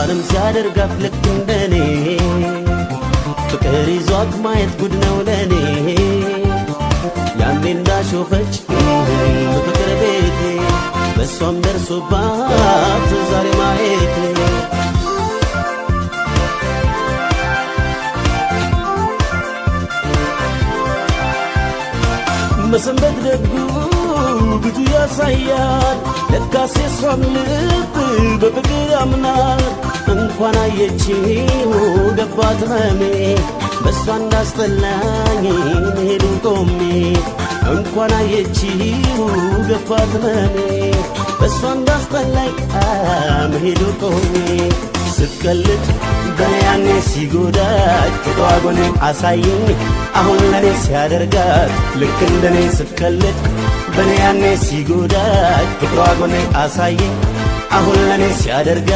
እሷንም ሲያደርጋት ልክ እንደኔ ፍቅር ይዟት ማየት ጉድ ነው ለኔ ያኔ እንዳሾፈች በፍቅር ቤቴ በሷም ደርሶባት ዛሬ ማየቴ መሰንበት ደጉ ብዙ ያሳያል ለካስ የሷም ልብ በፍቅር ያምናል እንኳን አየችው ገባት መሜ በሷ እንዳስጠላኝ መሄዱ ቆሜ እንኳን አየችው ገባት መሜ በሷ እንዳስጠላኝ መሄዱ ቆሜ ስትቀልድ በያኔ ሲጎዳት ፍቅሯን አሳየኝ አሁን ለኔ ሲያደርጋት ልክ እንደኔ ስትቀልድ በያኔ ሲጎዳት ፍቅሯን አሳየኝ አሁን ለኔ ሲያደርጋት